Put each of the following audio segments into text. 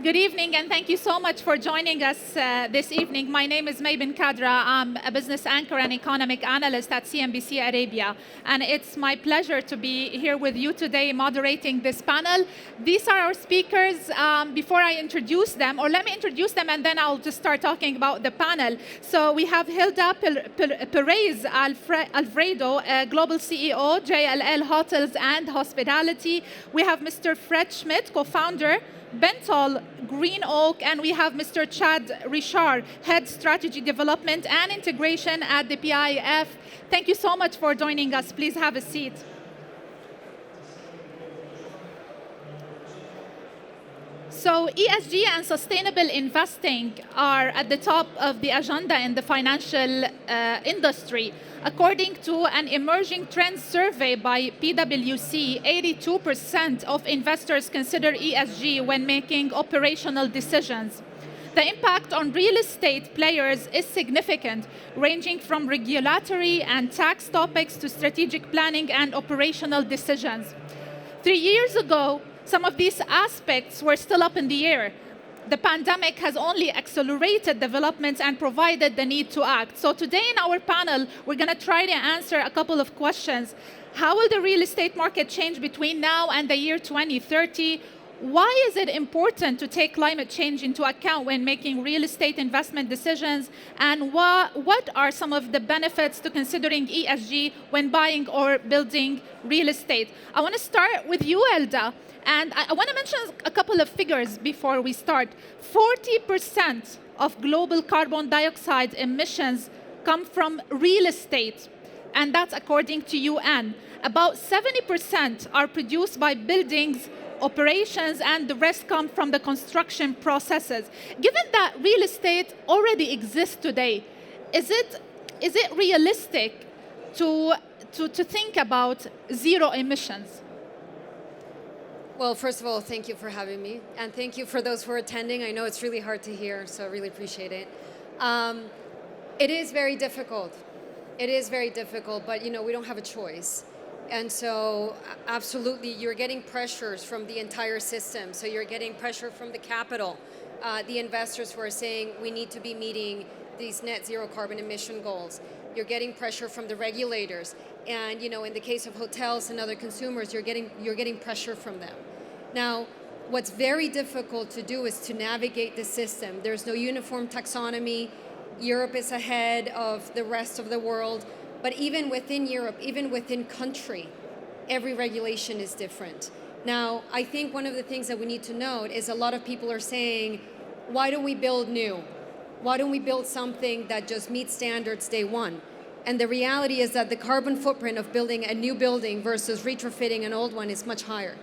Good evening, and thank you so much for joining us this evening. My name is Khadra. I'm a business anchor and economic analyst at CNBC Arabia, and it's my pleasure to be here with you today moderating this panel. These are our speakers. Before I introduce them, or let me introduce them and then I'll just start talking about the panel. So we have Gilda Perez-Alvarado, Global CEO, JLL Hotels and Hospitality. We have Mr. Fred Schmidt, co-founder, Bentall, GreenOak, and we have Mr. Chad Richard, Head Strategy Development and Integration at the PIF. Thank you so much for joining us. Please have a seat. So ESG and sustainable investing are at the top of the agenda in the financial industry. According to an emerging trends survey by PwC, 82% of investors consider ESG when making operational decisions. The impact on real estate players is significant, ranging from regulatory and tax topics to strategic planning and operational decisions. 3 years ago, some of these aspects were still up in the air. The pandemic has only accelerated developments and provided the need to act. So today in our panel, we're going to try to answer a couple of questions. How will the real estate market change between now and the year 2030? Why is it important to take climate change into account when making real estate investment decisions? And what are some of the benefits to considering ESG when buying or building real estate? I want to start with you, Gilda. And I want to mention a couple of figures before we start. 40% of global carbon dioxide emissions come from real estate, and that's according to UN. About 70% are produced by buildings, operations, and the rest come from the construction processes. Given that real estate already exists today, is it realistic to think about zero emissions? Well, first of all, thank you for having me. And thank you for those who are attending. I know it's really hard to hear, so I really appreciate it. It is very difficult. It is very difficult, but we don't have a choice. And so absolutely, you're getting pressures from the entire system. So you're getting pressure from the capital, the investors who are saying we need to be meeting these net zero carbon emission goals. You're getting pressure from the regulators. And in the case of hotels and other consumers, you're getting pressure from them. Now, what's very difficult to do is to navigate the system. There's no uniform taxonomy. Europe is ahead of the rest of the world. But even within Europe, even within country, every regulation is different. Now, I think one of the things that we need to note is a lot of people are saying, why don't we build new? Why don't we build something that just meets standards day one? And the reality is that the carbon footprint of building a new building versus retrofitting an old one is much higher.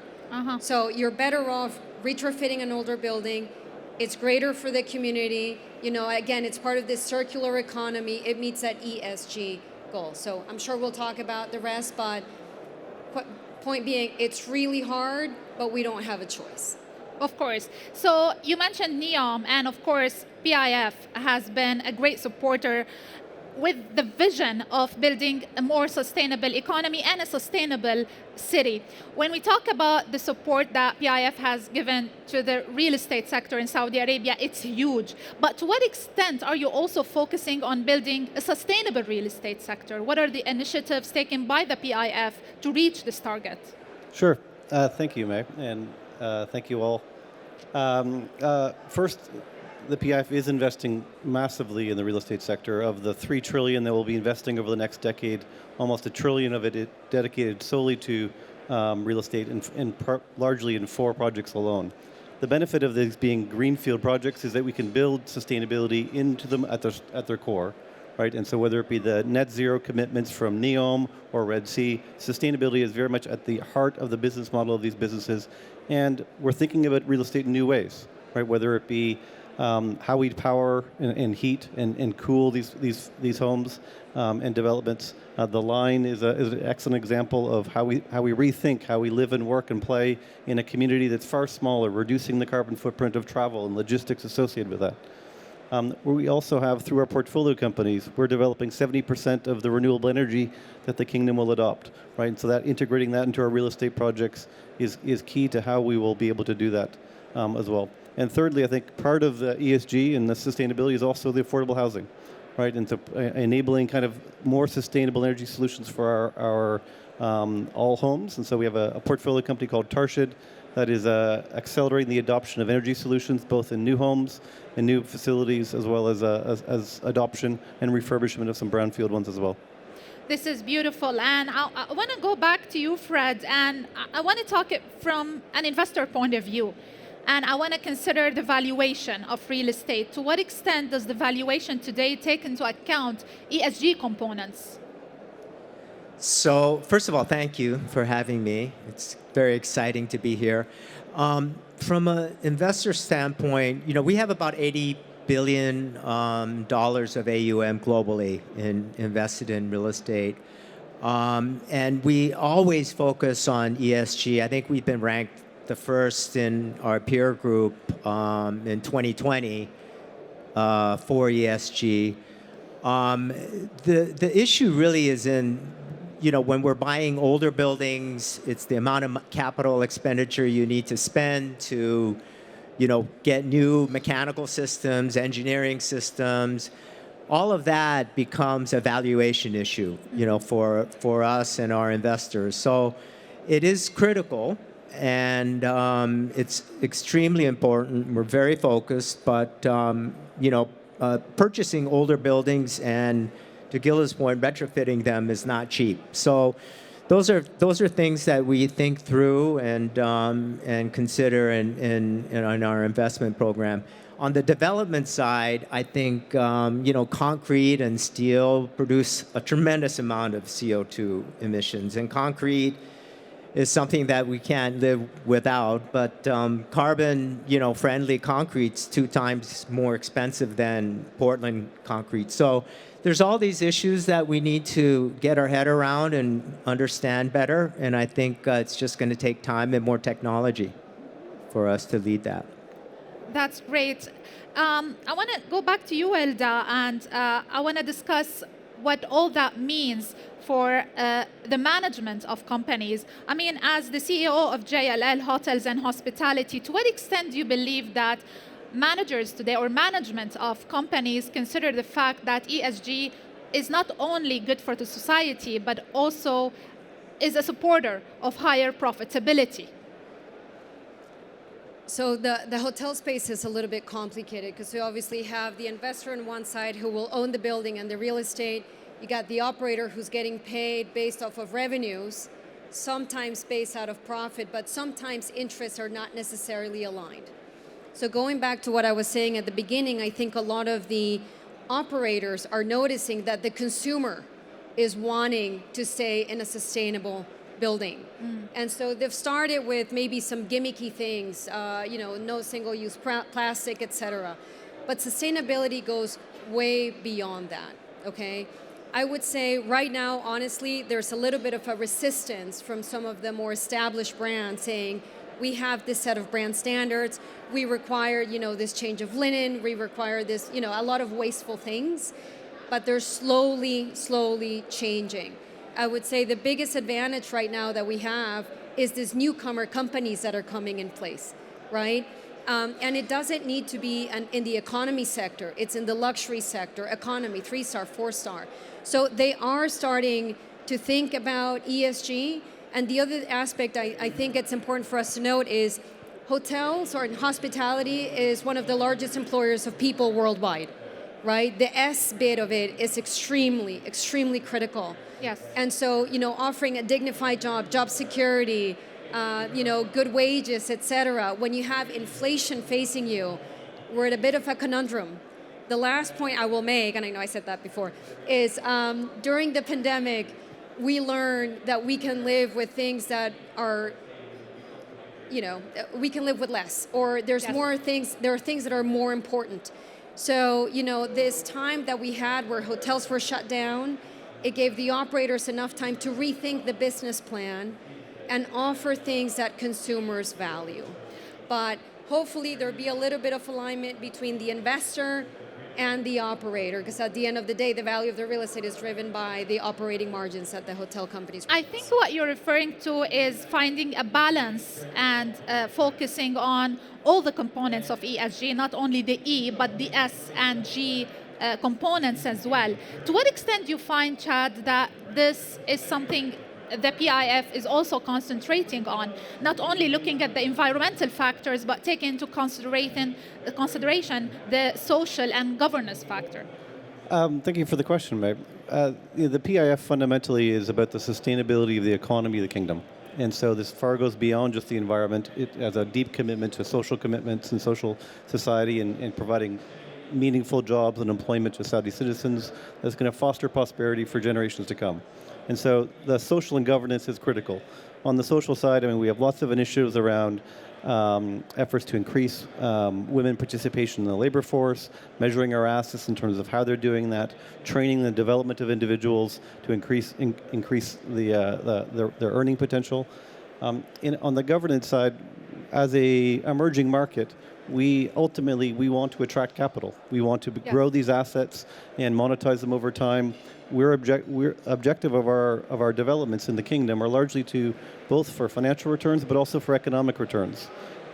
So you're better off retrofitting an older building. It's greater for the community. Again, it's part of this circular economy. It meets that ESG goal. So I'm sure we'll talk about the rest, but point being, it's really hard, but we don't have a choice. Of course. So you mentioned NEOM, and of course, PIF has been a great supporter with the vision of building a more sustainable economy and a sustainable city. When we talk about the support that PIF has given to the real estate sector in Saudi Arabia, it's huge. But to what extent are you also focusing on building a sustainable real estate sector? What are the initiatives taken by the PIF to reach this target? Sure. Thank you, May, and thank you all. First, the PIF is investing massively in the real estate sector. Of the $3 trillion that we'll be investing over the next decade, almost $1 trillion of it is dedicated solely to real estate, and largely in 4 projects alone. The benefit of these being greenfield projects is that we can build sustainability into them at their core, right? And so whether it be the net zero commitments from NEOM or Red Sea, sustainability is very much at the heart of the business model of these businesses. And we're thinking about real estate in new ways, right? Whether it be how we power and heat and cool these homes and developments. The Line is an excellent example of how we rethink how we live and work and play in a community that's far smaller, reducing the carbon footprint of travel and logistics associated with that. We also have, through our portfolio companies, we're developing 70% of the renewable energy that the kingdom will adopt, right? And so that integrating that into our real estate projects is key to how we will be able to do that as well. And thirdly, I think part of the ESG and the sustainability is also the affordable housing, right? And so enabling kind of more sustainable energy solutions for our all homes. And so we have a portfolio company called Tarshid that is accelerating the adoption of energy solutions, both in new homes and new facilities, as well as adoption and refurbishment of some brownfield ones as well. This is beautiful. And I want to go back to you, Fred, and I want to talk it from an investor point of view. And I want to consider the valuation of real estate. To what extent does the valuation today take into account ESG components? So, first of all, thank you for having me. It's very exciting to be here. From an investor standpoint, we have about $80 billion of AUM globally invested in real estate. And we always focus on ESG. I think we've been ranked the first in our peer group in 2020 for ESG. The issue really is in, when we're buying older buildings, it's the amount of capital expenditure you need to spend to, get new mechanical systems, engineering systems. All of that becomes a valuation issue, for us and our investors. So it is critical, and it's extremely important. We're very focused, but purchasing older buildings and, to Gilda's point, retrofitting them is not cheap. So those are things that we think through and consider in our investment program. On the development side, I think concrete and steel produce a tremendous amount of CO2 emissions, and concrete is something that we can't live without. But carbon, friendly concrete's 2 times more expensive than Portland concrete. So there's all these issues that we need to get our head around and understand better. And I think it's just going to take time and more technology for us to lead that. That's great. I want to go back to you, Gilda, and I want to discuss what all that means for the management of companies. I mean, as the CEO of JLL Hotels and Hospitality, to what extent do you believe that managers today or management of companies consider the fact that ESG is not only good for the society, but also is a supporter of higher profitability? So the hotel space is a little bit complicated because we obviously have the investor on one side who will own the building and the real estate. You got the operator who's getting paid based off of revenues, sometimes based out of profit, but sometimes interests are not necessarily aligned. So going back to what I was saying at the beginning, I think a lot of the operators are noticing that the consumer is wanting to stay in a sustainable building. And so they've started with maybe some gimmicky things, no single-use plastic, etc. But sustainability goes way beyond that, okay? I would say right now, honestly, there's a little bit of a resistance from some of the more established brands saying, we have this set of brand standards, we require, this change of linen, we require this, a lot of wasteful things, but they're slowly changing. I would say the biggest advantage right now that we have is this newcomer companies that are coming in place, right? And it doesn't need to be in the economy sector, it's in the luxury sector, economy, 3-star, 4-star. So they are starting to think about ESG. And the other aspect I think it's important for us to note is hotels or hospitality is one of the largest employers of people worldwide, right? The S bit of it is extremely critical. Yes. And so, offering a dignified job security, good wages, etc. When you have inflation facing you, we're at a bit of a conundrum. The last point I will make, and I know I said that before, is during the pandemic, we learned that we can live with things that are, we can live with less, or there's more things, there are things that are more important. So, this time that we had where hotels were shut down, it gave the operators enough time to rethink the business plan and offer things that consumers value. But hopefully there'll be a little bit of alignment between the investor and the operator, because at the end of the day, the value of the real estate is driven by the operating margins that the hotel companies I think what you're referring to is finding a balance and focusing on all the components of ESG, not only the E, but the S and G components as well. To what extent do you find, Chad, that this is something the PIF is also concentrating on, not only looking at the environmental factors, but taking into consideration the social and governance factor? Thank you for the question, Meg. The PIF fundamentally is about the sustainability of the economy of the kingdom. And so this far goes beyond just the environment. It has a deep commitment to social commitments and social society and providing meaningful jobs and employment to Saudi citizens that's going to foster prosperity for generations to come. And so the social and governance is critical. On the social side, I mean, we have lots of initiatives around efforts to increase women participation in the labor force, measuring our assets in terms of how they're doing that, training the development of individuals to increase their earning potential. On the governance side, as a emerging market, we want to attract capital. We want to grow these assets and monetize them over time. We're objective of our developments in the kingdom are largely to both for financial returns, but also for economic returns.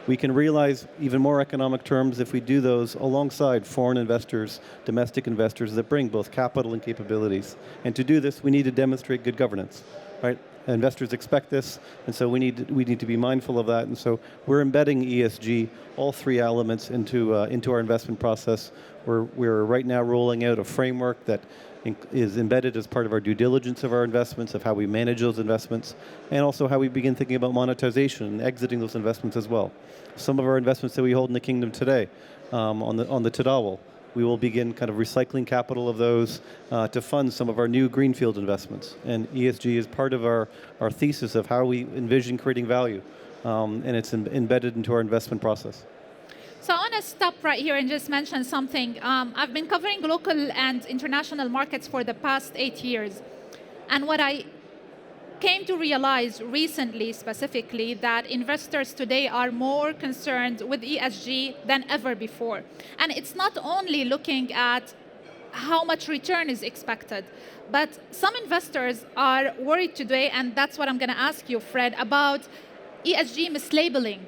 We can realize even more economic terms if we do those alongside foreign investors, domestic investors that bring both capital and capabilities. And to do this, we need to demonstrate good governance, right? Investors expect this, and so we need to be mindful of that. And so we're embedding ESG, all three elements, into our investment process. We're right now rolling out a framework that is embedded as part of our due diligence of our investments, of how we manage those investments, and also how we begin thinking about monetization and exiting those investments as well. Some of our investments that we hold in the kingdom today, on the Tadawul, we will begin kind of recycling capital of those to fund some of our new greenfield investments. And ESG is part of our thesis of how we envision creating value, and it's embedded into our investment process. So I want to stop right here and just mention something. I've been covering local and international markets for the past 8 years. And what I came to realize recently specifically that investors today are more concerned with ESG than ever before. And it's not only looking at how much return is expected, but some investors are worried today, and that's what I'm going to ask you, Fred, about ESG mislabeling,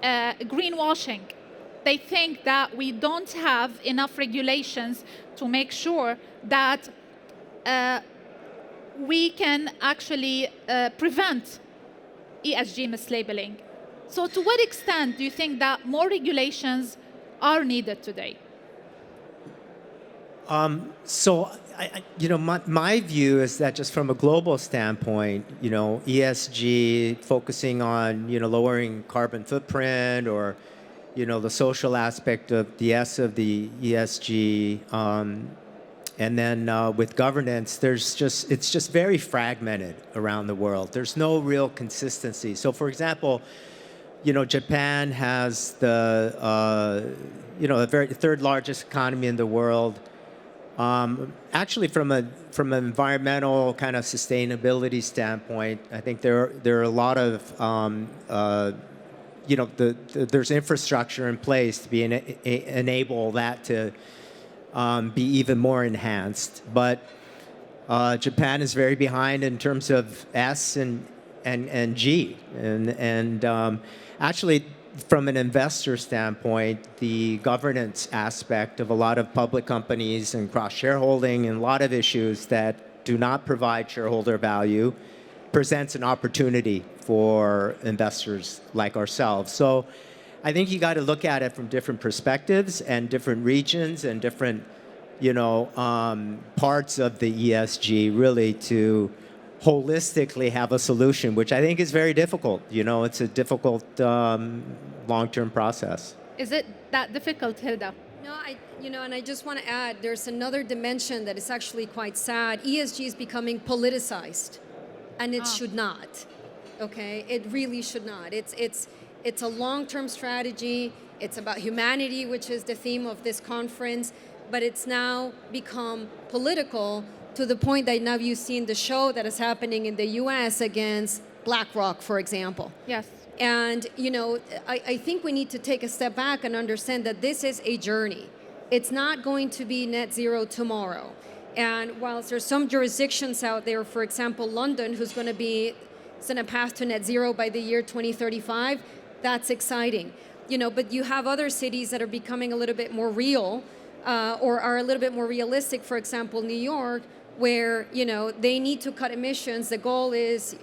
greenwashing. They think that we don't have enough regulations to make sure that we can actually prevent ESG mislabeling. So to what extent do you think that more regulations are needed today? My view is that just from a global standpoint, ESG focusing on, lowering carbon footprint or, the social aspect of the S of the ESG, and then with governance, it's just very fragmented around the world. There's no real consistency. So, for example, Japan has the third largest economy in the world. Actually, from an environmental kind of sustainability standpoint, I think there are a lot of there's infrastructure in place to enable that to be even more enhanced. But Japan is very behind in terms of S and G. And actually, from an investor standpoint, the governance aspect of a lot of public companies and cross-shareholding and a lot of issues that do not provide shareholder value presents an opportunity for investors like ourselves. So I think you got to look at it from different perspectives and different regions and different, parts of the ESG really to holistically have a solution, which I think is very difficult. It's a difficult long-term process. Is it that difficult, Gilda? No, and I just want to add, there's another dimension that is actually quite sad. ESG is becoming politicized, and it should not. Okay, it really should not. It's a long-term strategy. It's about humanity, which is the theme of this conference, but it's now become political to the point that now you've seen the show that is happening in the US against BlackRock, for example. Yes. And, I think we need to take a step back and understand that this is a journey. It's not going to be net zero tomorrow. And whilst there's some jurisdictions out there, for example, London, who's going to be on a path to net zero by the year 2035, that's exciting. But you have other cities that are becoming a little bit more real, or are a little bit more realistic. For example, New York, where they need to cut emissions. The goal is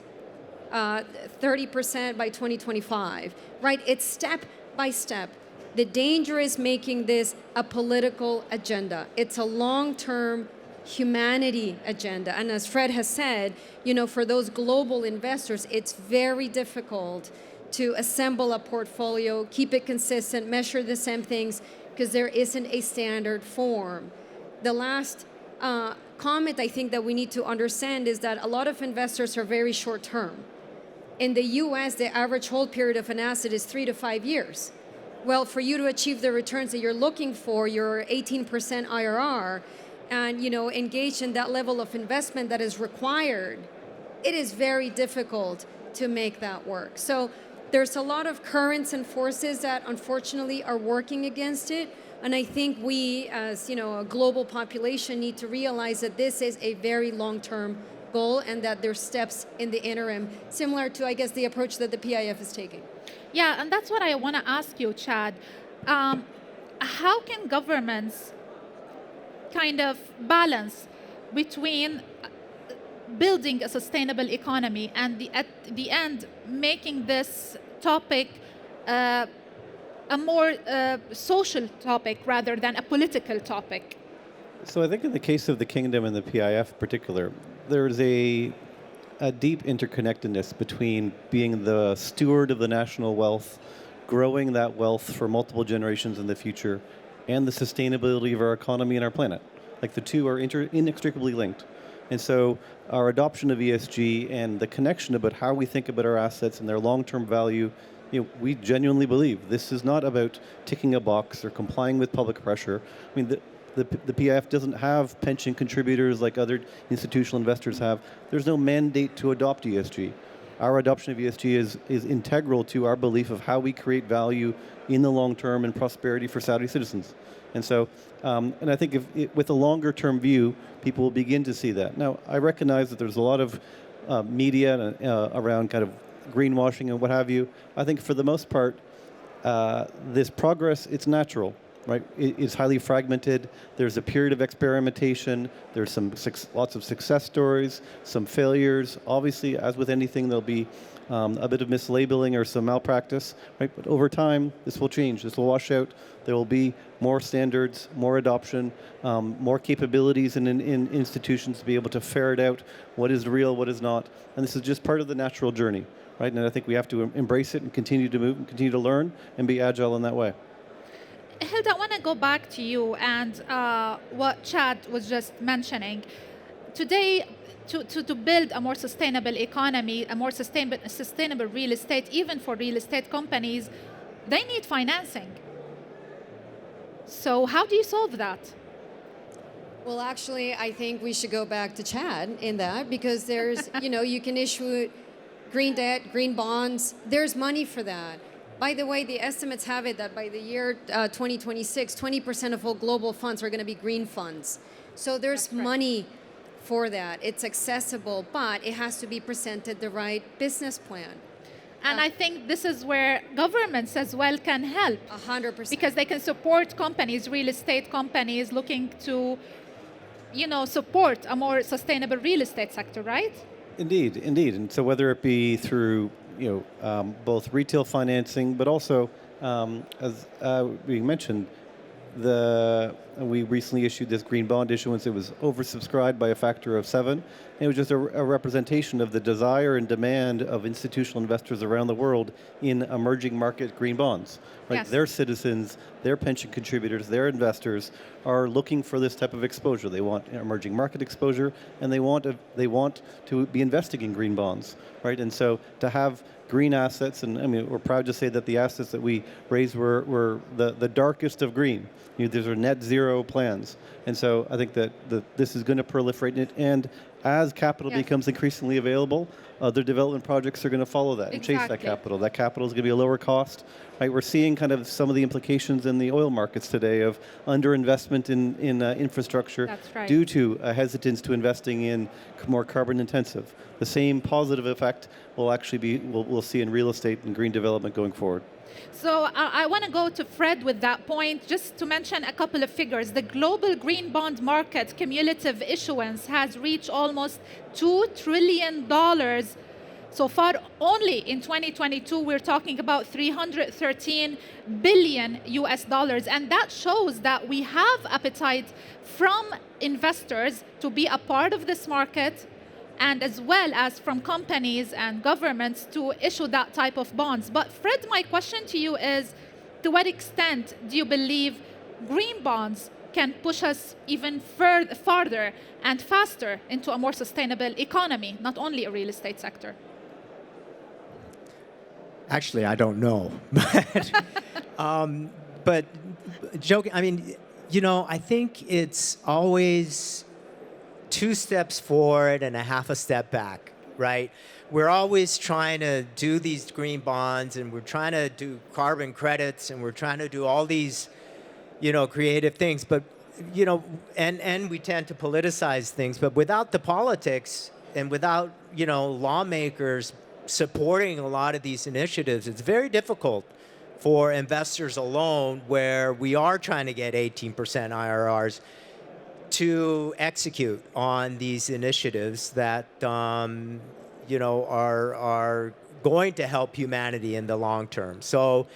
30% by 2025, right? It's step by step. The danger is making this a political agenda. It's a long-term humanity agenda. And as Fred has said, for those global investors, it's very difficult to assemble a portfolio, keep it consistent, measure the same things, because there isn't a standard form. The last comment I think that we need to understand is that a lot of investors are very short term. In the US, the average hold period of an asset is 3 to 5 years. Well, for you to achieve the returns that you're looking for, your 18% IRR, and engage in that level of investment that is required, it is very difficult to make that work. So there's a lot of currents and forces that unfortunately are working against it. And I think we, as a global population, need to realize that this is a very long-term goal and that there's steps in the interim, similar to, I guess, the approach that the PIF is taking. Yeah, and that's what I want to ask you, Chad. How can governments kind of balance between building a sustainable economy and at the end making this topic a more social topic rather than a political topic? So I think in the case of the Kingdom and the PIF in particular, there's a deep interconnectedness between being the steward of the national wealth, growing that wealth for multiple generations in the future, and the sustainability of our economy and our planet. Like the two are inextricably linked. And so our adoption of ESG and the connection about how we think about our assets and their long-term value, we genuinely believe this is not about ticking a box or complying with public pressure. I mean, the PIF doesn't have pension contributors like other institutional investors have. There's no mandate to adopt ESG. Our adoption of ESG is integral to our belief of how we create value in the long term and prosperity for Saudi citizens. And so, and I think with a longer term view, people will begin to see that. Now, I recognize that there's a lot of media around kind of greenwashing and what have you. I think for the most part, this progress, it's natural. Right, it's highly fragmented. There's a period of experimentation. There's lots of success stories, some failures. Obviously, as with anything, there'll be a bit of mislabeling or some malpractice. Right, but over time, this will change. This will wash out. There will be more standards, more adoption, more capabilities in institutions to be able to ferret out what is real, what is not. And this is just part of the natural journey. Right, and I think we have to embrace it and continue to move and continue to learn and be agile in that way. Gilda, I want to go back to you and what Chad was just mentioning. Today, to build a more sustainable economy, a more sustainable real estate, even for real estate companies, they need financing. So how do you solve that? Well, actually, I think we should go back to Chad in that, because there's, you can issue green debt, green bonds. There's money for that. By the way, the estimates have it that by the year 2026, 20% of all global funds are going to be green funds. So there's money for that. It's accessible, but it has to be presented the right business plan. And I think this is where governments as well can help. 100%. Because they can support companies, real estate companies looking to, support a more sustainable real estate sector, right? Indeed. And so whether it be through both retail financing, but also, as we mentioned, we recently issued this green bond issuance. It was oversubscribed by a factor of 7. It was just a representation of the desire and demand of institutional investors around the world in emerging market green bonds. Right? Yes. Their citizens, their pension contributors, their investors are looking for this type of exposure. They want emerging market exposure, and they want to be investing in green bonds, right? And so to have green assets, and I mean, we're proud to say that the assets that we raised were the darkest of green. These are net zero plans. And so I think that this is going to proliferate, and as capital Yes. becomes increasingly available, other development projects are going to follow that and chase that Exactly. capital. That capital is going to be a lower cost, right? We're seeing kind of some of the implications in the oil markets today of underinvestment in infrastructure That's right. due to a hesitance to investing in more carbon intensive. The same positive effect will actually be we'll see in real estate and green development going forward. So I want to go to Fred with that point, just to mention a couple of figures. The global green bond market cumulative issuance has reached almost $2 trillion. So far, only in 2022, we're talking about 313 billion US dollars. And that shows that we have appetite from investors to be a part of this market, and as well as from companies and governments to issue that type of bonds. But Fred, my question to you is, to what extent do you believe green bonds can push us even farther and faster into a more sustainable economy, not only a real estate sector? Actually, I don't know. But joking, I mean, you know, I think it's always 2 steps forward and a half a step back, right? We're always trying to do these green bonds, and we're trying to do carbon credits, and we're trying to do all these, you know, creative things. But, you know, and we tend to politicize things. But without the politics and without, you know, lawmakers supporting a lot of these initiatives, it's very difficult for investors alone, where we are trying to get 18% IRRs, to execute on these initiatives that you know are going to help humanity in the long term. So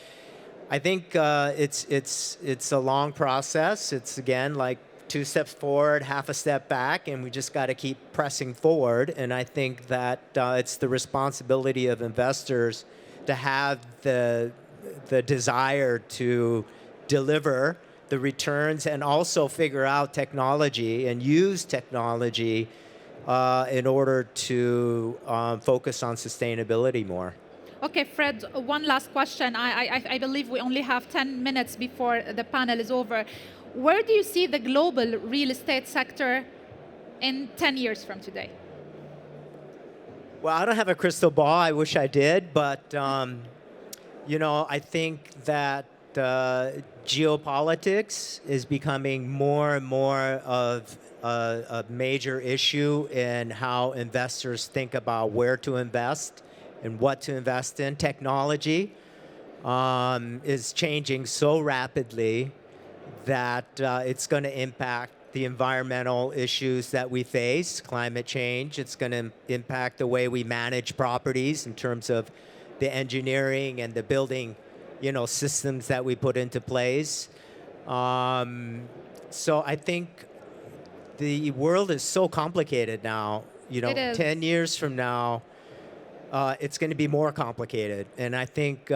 I think it's a long process. It's again like 2 steps forward, half a step back, and we just got to keep pressing forward. And I think that it's the responsibility of investors to have the desire to deliver the returns, and also figure out technology and use technology in order to focus on sustainability more. Okay, Fred, one last question. I believe we only have 10 minutes before the panel is over. Where do you see the global real estate sector in 10 years from today? Well, I don't have a crystal ball. I wish I did, but you know, I think that geopolitics is becoming more and more of a major issue in how investors think about where to invest and what to invest in. Technology is changing so rapidly that it's going to impact the environmental issues that we face, climate change. It's going to impact the way we manage properties in terms of the engineering and the building, you know, systems that we put into place. So I think the world is so complicated now. You know, 10 years from now, it's going to be more complicated. And I think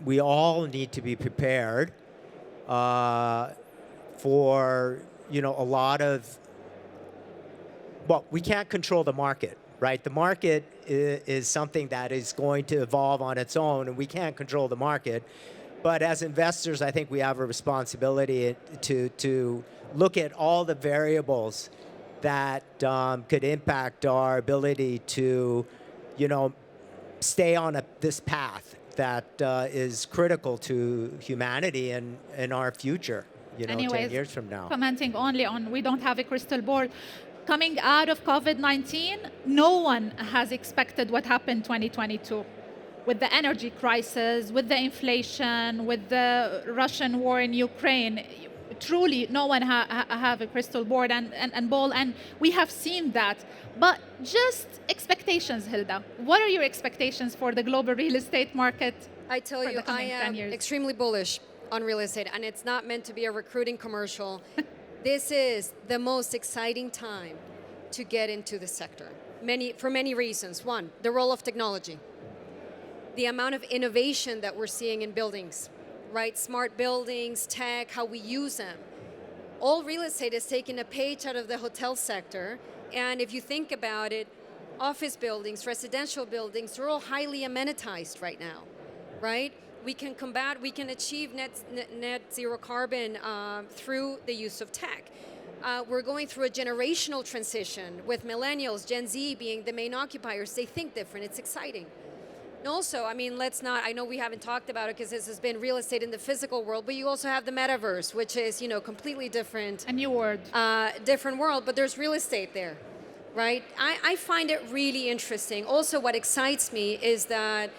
we all need to be prepared for, you know, a lot of, well, we can't control the market, right? The market is something that is going to evolve on its own, and we can't control the market. But as investors, I think we have a responsibility to look at all the variables that could impact our ability to, you know, stay on this path that is critical to humanity and our future, you know, Anyways, 10 years from now. Commenting only on we don't have a crystal ball. Coming out of COVID-19, no one has expected what happened 2022. With the energy crisis, with the inflation, with the Russian war in Ukraine, truly no one have a crystal ball and we have seen that. But just expectations, Gilda. What are your expectations for the global real estate market? I tell you, I am extremely bullish on real estate, and it's not meant to be a recruiting commercial. This is the most exciting time to get into the sector, for many reasons. One, the role of technology. The amount of innovation that we're seeing in buildings, right? Smart buildings, tech, how we use them. All real estate is taking a page out of the hotel sector. And if you think about it, office buildings, residential buildings, they're all highly amenitized right now, right? We can achieve net zero carbon through the use of tech. we're going through a generational transition with millennials, Gen Z being the main occupiers. They think different. It's exciting. And also, I mean, let's not, I know we haven't talked about it because this has been real estate in the physical world, but you also have the metaverse, which is, completely different. A new word. Different world, but there's real estate there, right? I find it really interesting. Also, what excites me is that,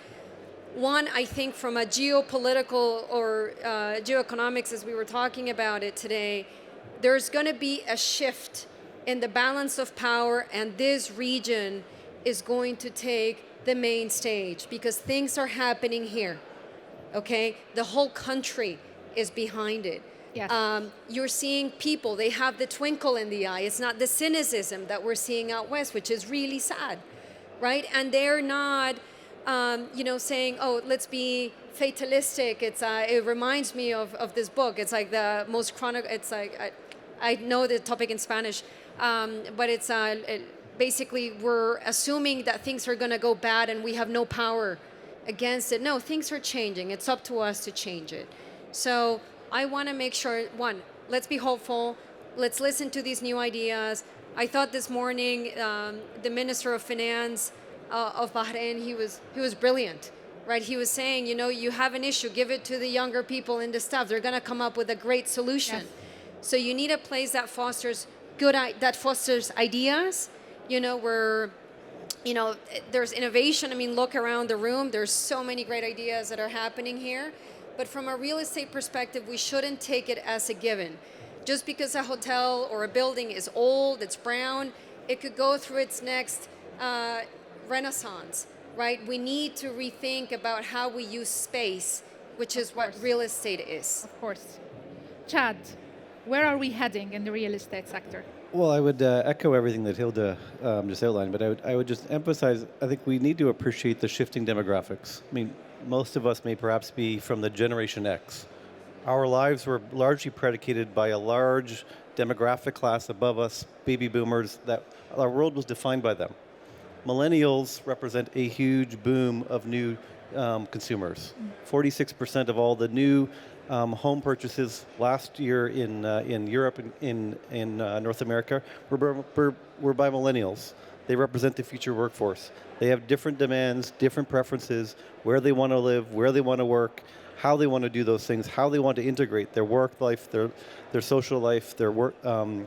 one, I think from a geopolitical or geoeconomics, as we were talking about it today, there's going to be a shift in the balance of power, and this region is going to take the main stage because things are happening here, okay? The whole country is behind it. Yes. You're seeing people, they have the twinkle in the eye. It's not the cynicism that we're seeing out west, which is really sad, right? And they're not, saying, oh, let's be fatalistic. It reminds me of this book. It's like the most chronic, it's like, I know the topic in Spanish, but it's basically we're assuming that things are going to go bad and we have no power against it. No, things are changing. It's up to us to change it. So I want to make sure, one, let's be hopeful. Let's listen to these new ideas. I thought this morning the Minister of Finance of Bahrain, he was brilliant, right? He was saying, you have an issue, give it to the younger people in the staff. They're going to come up with a great solution. Yes. So you need a place that fosters ideas, where, there's innovation. I mean, look around the room. There's so many great ideas that are happening here. But from a real estate perspective, we shouldn't take it as a given. Just because a hotel or a building is old, it's brown, it could go through its next renaissance, right? We need to rethink about how we use space, which is what real estate is. Of course. Chad, where are we heading in the real estate sector? Well, I would echo everything that Gilda just outlined, but I would just emphasize, I think we need to appreciate the shifting demographics. I mean, most of us may perhaps be from the Generation X. Our lives were largely predicated by a large demographic class above us, baby boomers, that our world was defined by them. Millennials represent a huge boom of new consumers. 46% of all the new home purchases last year in Europe and in North America were by millennials. They represent the future workforce. They have different demands, different preferences, where they want to live, where they want to work, how they want to do those things, how they want to integrate their work life, their social life, their work, and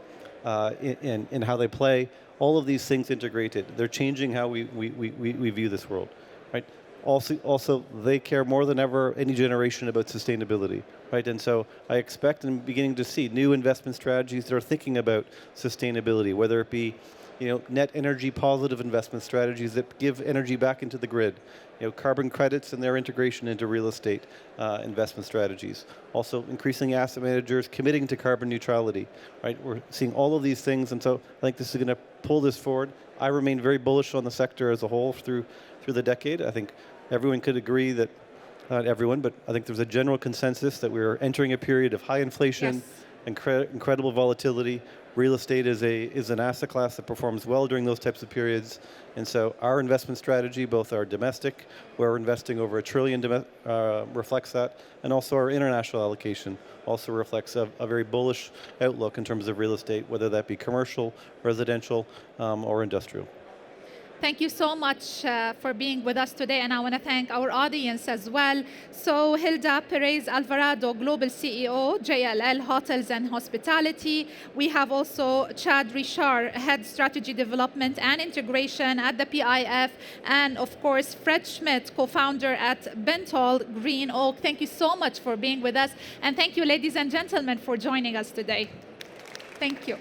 how they play. All of these things integrated. They're changing how we view this world, right? Also, they care more than ever, any generation, about sustainability, right? And so I expect and beginning to see new investment strategies that are thinking about sustainability, whether it be net energy positive investment strategies that give energy back into the grid, carbon credits and their integration into real estate investment strategies. Also, increasing asset managers committing to carbon neutrality, right? We're seeing all of these things, and so I think this is going to pull this forward. I remain very bullish on the sector as a whole through the decade. I think everyone could agree that, not everyone, but I think there's a general consensus that we're entering a period of high inflation, Yes. incredible volatility. Real estate is an asset class that performs well during those types of periods. And so our investment strategy, both our domestic, where we're investing over $1 trillion, reflects that, and also our international allocation also reflects a very bullish outlook in terms of real estate, whether that be commercial, residential, or industrial. Thank you so much for being with us today, and I want to thank our audience as well. So Gilda Perez-Alvarado, Global CEO, JLL Hotels and Hospitality. We have also Chad Richard, Head Strategy Development and Integration at the PIF, and of course Fred Schmidt, co-founder at Bentall, GreenOak. Thank you so much for being with us, and thank you, ladies and gentlemen, for joining us today. Thank you.